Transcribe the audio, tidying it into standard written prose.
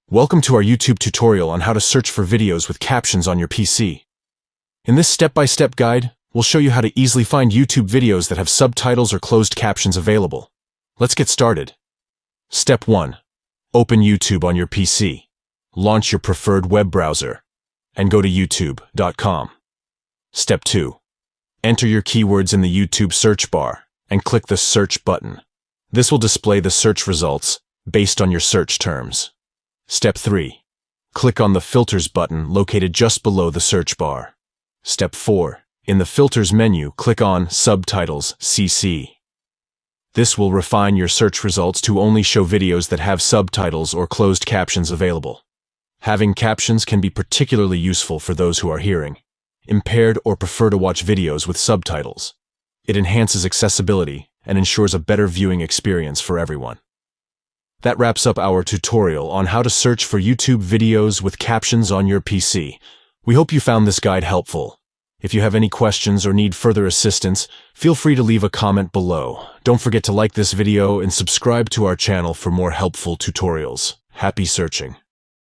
Welcome to our YouTube tutorial on how to search for videos with captions on your PC. In this step-by-step guide, we'll show you how to easily find YouTube videos that have subtitles or closed captions available. Let's get started. Step 1. Open YouTube on your PC. Launch your preferred web browser and go to youtube.com. Step 2. Enter your keywords in the YouTube search bar and click the search button. This will display the search results based on your search terms. Step 3. Click on the Filters button located just below the search bar. Step 4. In the Filters menu, click on Subtitles CC. This will refine your search results to only show videos that have subtitles or closed captions available. Having captions can be particularly useful for those who are hearing impaired or prefer to watch videos with subtitles. It enhances accessibility and ensures a better viewing experience for everyone. That wraps up our tutorial on how to search for YouTube videos with captions on your PC. We hope you found this guide helpful. If you have any questions or need further assistance, feel free to leave a comment below. Don't forget to like this video and subscribe to our channel for more helpful tutorials. Happy searching!